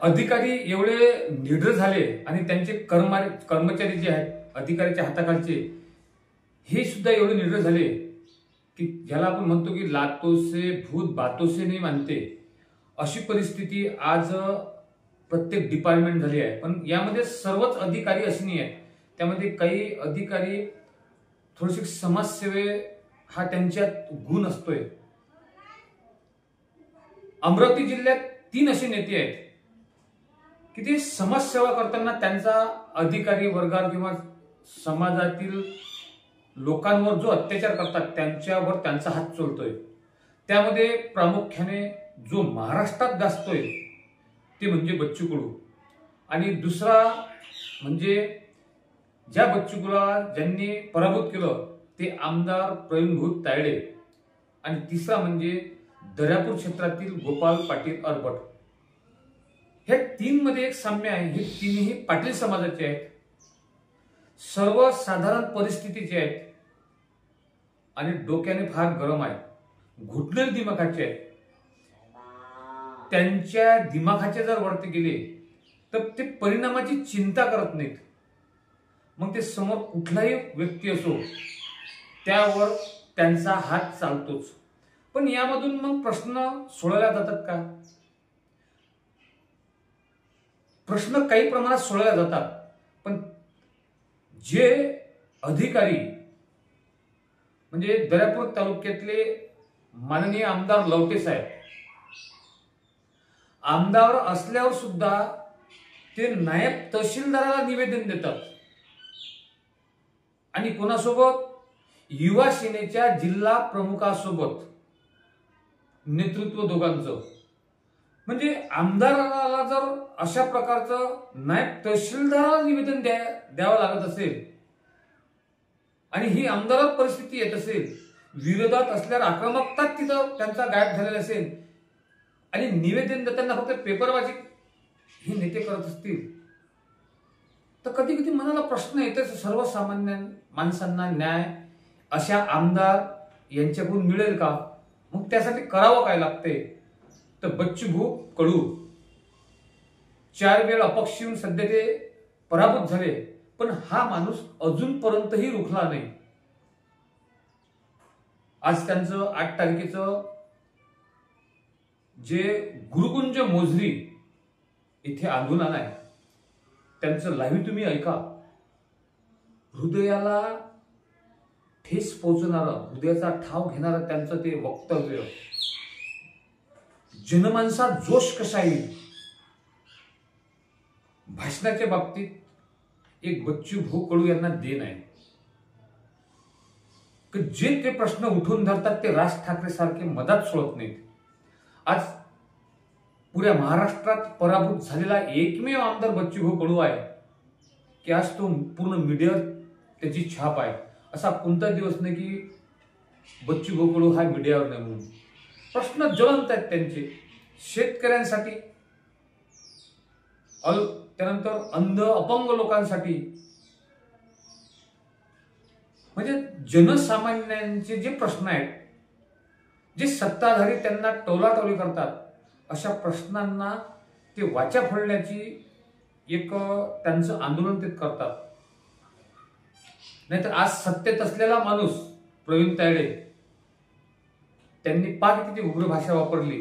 अधिकारी एवढे निडर झाले आणि त्यांचे कर्मचारी जे आहेत अधिकाऱ्याच्या हाताखालचे हे सुद्धा एवढे निडर झाले की ज्याला आपण म्हणतो की लातो से भूत बातों से नहीं मानते, अशी परिस्थिती आज प्रत्येक डिपार्टमेंट झाली आहे. पण यामध्ये सर्वच अधिकारी असे नाही आहेत. त्यामध्ये काही अधिकारी थोडेसे समाजसेवे हा त्यांच्यात गुण असतोय. अमरावती जिल्ह्यात 3 असे नेते आहेत की ते समाजसेवा करताना त्यांचा अधिकारी वर्गावर किंवा समाजातील लोकांवर जो अत्याचार करतात त्यांच्यावर त्यांचा हात चोळतोय. त्यामध्ये प्रामुख्याने जो महाराष्ट्रात गाजतोय ते म्हणजे बच्चू कडू, आणि दुसरा म्हणजे ज्या बच्चू कडूला ज्यांनी पराभूत केलं ते आमदार प्रवीण तायडे, आणि तिसरा म्हणजे दर्यापूर क्षेत्रातील गोपाल पाटील अरबट. हे 3 मध्ये एक साम्य आहे. हे तीनही पाटील समाजाचे आहेत, सर्वसाधारण परिस्थितीचे आहेत आणि डोक्याने फार गरम आहेत, घुटलेले दिमाखाचे आहेत. त्यांच्या दिमाखाचे जर वरती गेले तर ते परिणामाची चिंता करत नाहीत. मग ते समोर कुठलाही व्यक्ती असो त्यावर त्यांचा हात चालतोच. पण यामधून मग प्रश्न सोडवले जातात का? प्रश्न काही प्रमाणात सोडवले जातात, पण जे अधिकारी म्हणजे दर्यापूर तालुक्यातले माननीय आमदार लवटे साहेब आमदार असल्यावर सुद्धा ते नायब तहसीलदाराला निवेदन देतात, आणि कोणासोबत? युवा सेनेच्या जिल्हा प्रमुखासोबत, नेतृत्व दोघांचं. म्हणजे आमदाराला जर अशा प्रकारचं नायब तहसीलदाराला निवेदन द्यावं लागत असेल आणि ही आमदारात परिस्थिती येत असेल, विरोधात असल्यावर आक्रमकता तिथं त्यांचा गायब झालेला असेल आणि निवेदन देताना फक्त पेपरबाजी हे नेते करत असतील, तर कधी कधी मनाला प्रश्न येतच, सर्वसामान्य माणसांना न्याय अशा आमदार यांच्याकडून मिळेल का? मग त्यासाठी करावं काय लागते? तर बच्चू कडू 4 वेळा अपक्ष येऊन सध्या ते पराभूत झाले, पण हा माणूस अजूनपर्यंतही रुखला नाही. आज त्यांचं 8 तारखेचं जे गुरुकुंज मोझरी इथे आंदोलन आहे त्यांचं लाईव्ह तुम्ही ऐका. हृदयाला ठेस पोहोचणारं, हृदयाचा ठाव घेणारं त्यांचं ते वक्तव्य, जनमानसात जोश कसा येईल. भाषणाच्या बाबतीत एक बच्चू कडू यांना देण आहे की जे ते प्रश्न उठून धरतात ते राज ठाकरे सारखे मधात सोडत नाहीत. आज पुऱ्या महाराष्ट्रात पराभूत झालेला एकमेव आमदार बच्चू कडू आहे की आज तो पूर्ण मीडियावर त्याची छाप आहे. असा कोणता दिवस नाही की बच्चू कडू हा मीडियावर नाही म्हणून. प्रश्न ज्वलंत आहेत त्यांचे, शेतकऱ्यांसाठी, त्यानंतर अंध अपंग लोकांसाठी, म्हणजे जनसामान्यांचे जे प्रश्न आहेत, जे सत्ताधारी त्यांना टोलाटोली करतात, अशा प्रश्नांना ते वाचा फोडण्याची एक त्यांचं आंदोलन ते करतात. नाहीतर आज सत्तेत असलेला माणूस प्रवीण तायडे त्यांनी पाक किती उग्र भाषा वापरली,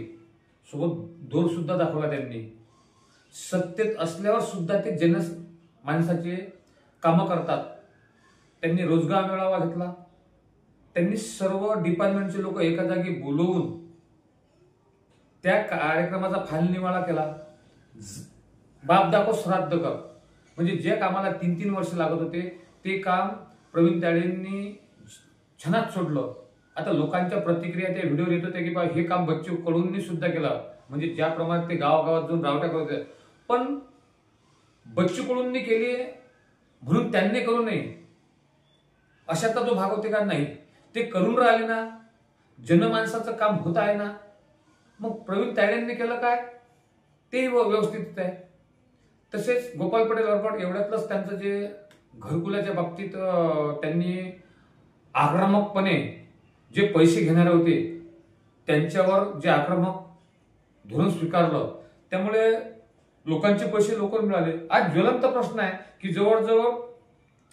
सोबत दोर सुद्धा दाखवला. त्यांनी सत्तेत असल्यावर सुद्धा ते माणसाचे कामं करतात. त्यांनी रोजगार मेळावा घेतला, त्यांनी सर्व डिपार्टमेंटचे लोक एका जागी बोलवून त्या कार्यक्रमाचा फालनिवाडा केला. बाप दाखव श्राद्ध कर, म्हणजे जे कामाला 3-3 वर्ष लागत होते ते काम प्रवीण तायडेंनी क्षणात सोडलं. आता लोकांच्या प्रतिक्रिया त्या व्हिडिओ येत होत्या की बा हे काम बच्चू कडूंनी सुद्धा केलं, म्हणजे ज्याप्रमाणे ते गावागावात जाऊन रावट्या करत होते. पण बच्चू कडूंनी केली म्हणून त्यांनी करू नये अशाचा जो भाग होते का? नाही, ते करून राहिले ना, जनमानसाचं काम होत आहे ना. मग प्रवीण तायडेंनी केलं काय? ते व्यवस्थित आहे. तसेच गोपाल पाटील अरबट एवढ्यातलंच त्यांचं जे घरकुलाच्या बाबतीत त्यांनी आक्रमकपणे जे पैसे घेणारे होते त्यांच्यावर जे आक्रमक धोरण स्वीकारलं, त्यामुळे लोकांचे पैसे लवकर मिळाले. आज ज्वलंत प्रश्न आहे की जवळजवळ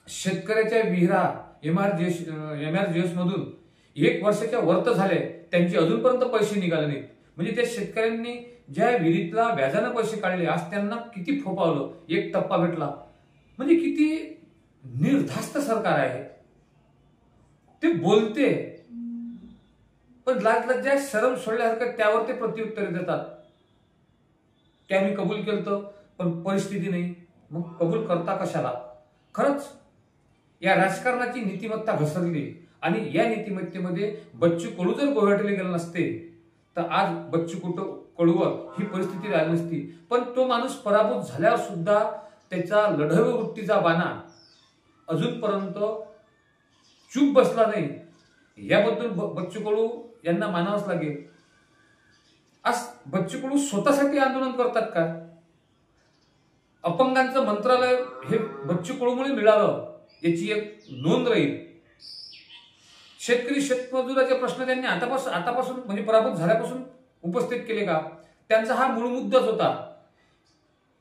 शेतकऱ्याच्या विहिरा MRGS मधून 1 वर्षाच्या वर्त झाले, त्यांचे अजूनपर्यंत पैसे निघाले नाहीत. म्हणजे त्या शेतकऱ्यांनी ज्या विहिरीतला व्याजानं पैसे काढले, आज त्यांना किती फोपावलं, 1 टप्पा भेटला. म्हणजे किती निर्धास्त सरकार आहे. ते बोलते पण लाज शरम सोडल्यासारखं त्यावर ते प्रत्युत्तर देतात की आम्ही कबूल केलं पण परिस्थिती नाही. मग कबूल करता कशाला? खरंच या राजकारणाची नीतिमत्ता घसरली आणि या नीतिमत्तेमध्ये बच्चू कडू जर गोव्याटले गेला नसते तर आज बच्चू कडूवर ही परिस्थिती राहिली नसती. पण तो माणूस पराभूत झाल्यावर सुद्धा त्याचा लढाऊ वृत्तीचा बाणा अजूनपर्यंत चूप बसला नाही. याबद्दल बच्चू कडू यांना मानावंच लागेल. आज बच्चू कडू स्वतःसाठी आंदोलन करतात का? अपंगांचं मंत्रालय हे बच्चू कडूमुळे मिळालं याची एक नोंद राहील. शेतकरी शेतमजुराचे प्रश्न त्यांनी आतापासून म्हणजे पराभूत झाल्यापासून उपस्थित केले का? त्यांचा हा मूळ मुद्दाच होता.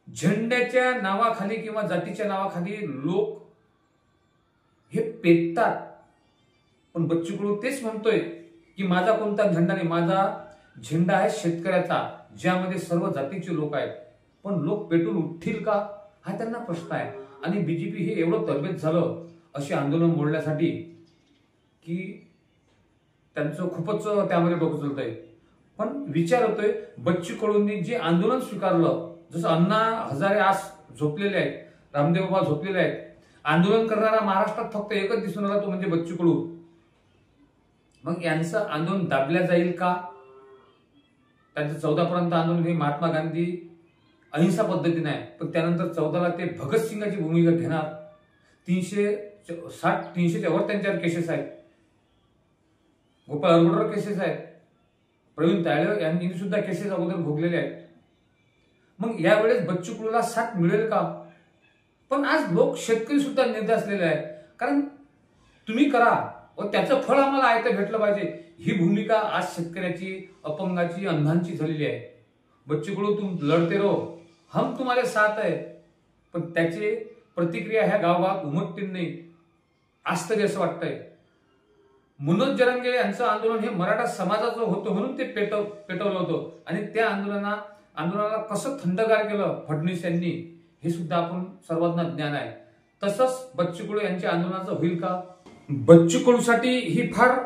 झेंड्याच्या नावाखाली किंवा जातीच्या नावाखाली लोक हे पेटतात. पण बच्चू कडू तेच म्हणतोय की माझा कोणता झेंडा नाही, माझा झेंडा आहे शेतकऱ्याचा, ज्यामध्ये सर्व जातीचे लोक आहेत. पण लोक पेटून उठतील का हा त्यांना प्रश्न आहे. आणि बीजेपी हे एवढं तरबेज झालं असे आंदोलन मोडण्यासाठी की त्यांचं खूपच त्यामध्ये डोकं चालतंय. पण विचार होतोय बच्चू कडूंनी जे आंदोलन स्वीकारलं, जसं अण्णा हजारे आज झोपलेले आहेत, रामदेव बाबा झोपलेले आहेत, आंदोलन करणारा महाराष्ट्रात फक्त एकच दिसून आला, तो म्हणजे बच्चू कडू. मग यांचं आंदोलन दाबल्या जाईल का? त्यांचं 14 पर्यंत आंदोलन हे महात्मा गांधी अहिंसा पद्धतीने आहे, पण त्यानंतर 14ला ते भगतसिंगाची भूमिका घेणार. 360-300च्या वर त्यांच्यावर केसेस आहेत. गोपाळ अरगोडवर केसेस आहेत. प्रवीण तायडे यांनी सुद्धा केसेस अगोदर भोगलेले आहेत. मग यावेळेस बच्चू कडूला साथ मिळेल का? पण आज लोक शेतकरी सुद्धा निर्धासलेले आहेत. कारण तुम्ही करा व त्याचं फळ आम्हाला आयतं भेटलं पाहिजे, ही भूमिका आज शेतकऱ्याची, अपंगाची, अंधांची झालेली आहे. बच्चू कडू तुम लढते रहो, हम तुम्हारे साथ है. पण त्याची प्रतिक्रिया ह्या गावात उमटतील नाही आज तरी असं वाटतंय. मनोज जरंगे यांचं आंदोलन हे मराठा समाजाचं होतं म्हणून ते पेटवलं होतं आणि त्या आंदोलनाला कसं थंडगार केलं फडणवीस यांनी हे सुद्धा आपण सर्वांना ज्ञान आहे. तसंच बच्चू कडू यांच्या आंदोलनाचं होईल का? बच्चू कडूसाठी ही फार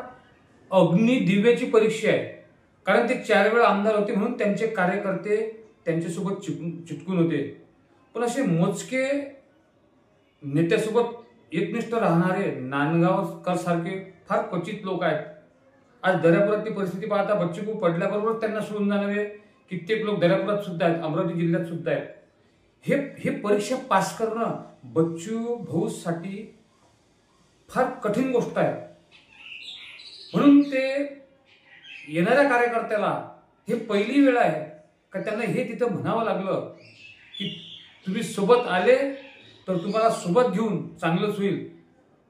अग्निदिव्याची परीक्षा आहे. कारण ते 4 वेळा आमदार होते म्हणून त्यांचे कार्यकर्ते त्यांच्यासोबत चिटकून होते. पण असे मोजके नेत्यासोबत एकनिष्ठ राहणारे नांदगावकर सारखे फार क्वचित लोक आहेत. आज दर्यापुरातली परिस्थिती पाहता बच्चू कडू पडल्याबरोबर त्यांना सोडून जाणारे कित्येक लोक दर्यापुरात सुद्धा आहेत, अमरावती जिल्ह्यात सुद्धा आहेत. हे परीक्षा पास करणं बच्चू भाऊसाठी फार कठीण गोष्ट आहे. म्हणून ते येणाऱ्या कार्यकर्त्याला हे पहिली वेळ आहे का त्यांना हे तिथं म्हणावं लागलं की तुम्ही सोबत आले तर तुम्हाला सोबत घेऊन चांगलंच होईल,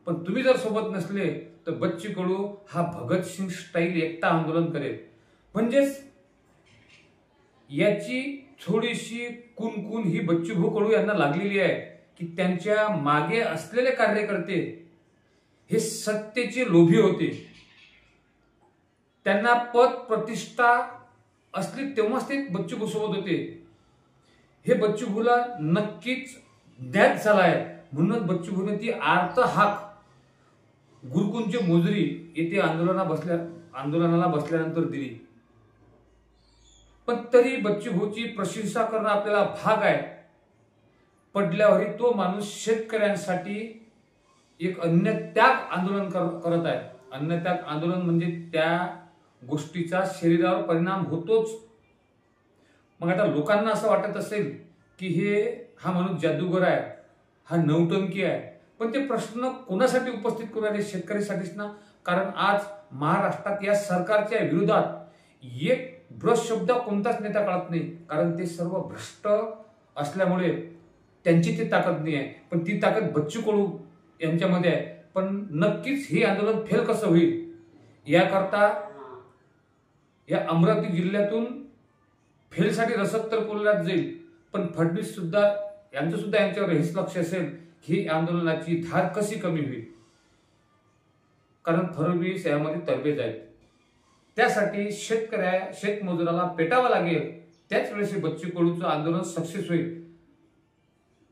पण तुम्ही जर सोबत नसले तर बच्चू कडू हा भगतसिंग स्टाईल एकटा आंदोलन करेल. म्हणजेच याची थोडीशी कुणकुण ही बच्चू भाऊ कडू यांना लागलेली आहे की त्यांच्या मागे असलेले कार्यकर्ते हे सत्तेचे लोभी होते. त्यांना पद प्रतिष्ठा असली तेव्हाच ते बच्चू भाऊ सोबत होते. हे बच्चू भाऊला नक्कीच द्याच झाला आहे. म्हणूनच बच्चू भाऊने ती आर्त हाक गुरुकुंज मोजरी येथे आंदोलनाला बसल्यानंतर दिली. पण तरी बच्चू भाऊची प्रशंसा करणं आपल्याला भाग आहे. पडल्यावरही तो माणूस शेतकऱ्यांसाठी एक अन्नत्याग आंदोलन करत आहे. अन्नत्याग आंदोलन म्हणजे त्या गोष्टीचा शरीरावर परिणाम होतोच. मग आता लोकांना असं वाटत असेल की हा माणूस जादूगर आहे, हा नौटंकी आहे. पण ते प्रश्न कोणासाठी उपस्थित करू राहिले? शेतकऱ्यासाठीच ना. कारण आज महाराष्ट्रात या सरकारच्या विरोधात एक भ्रष्ट शब्द कोणताच नेता कळत नाही. कारण ते सर्व भ्रष्ट असल्यामुळे त्यांची ती ताकद नाही आहे. पण ती ताकद बच्चू कडू यांच्यामध्ये आहे. पण नक्कीच हे आंदोलन फेल कसं होईल याकरता या अमरावती जिल्ह्यातून फेलसाठी रसद तर कोल्ह्यात जाईल, पण फडणवीस सुद्धा यांचं सुद्धा यांच्यावर हेच लक्ष असेल की आंदोलनाची धार कशी कमी होईल, कारण फडणवीस यामध्ये तरबेज आहेत. त्यासाठी शेतमजुराला पेटावं लागेल, त्याच वेळेस बच्चू कडूचं आंदोलन सक्सेस होईल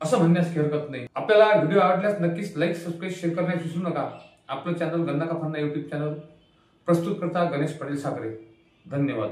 असं म्हणण्यास हरकत नाही. आपल्याला व्हिडिओ आवडल्यास नक्कीच लाईक, सबस्क्राईब, शेअर करण्यास विसरू नका. आपलं चॅनल गन्ना का फन्ना युट्यूब चॅनल प्रस्तुत करता गणेश पाटील साखरे. धन्यवाद.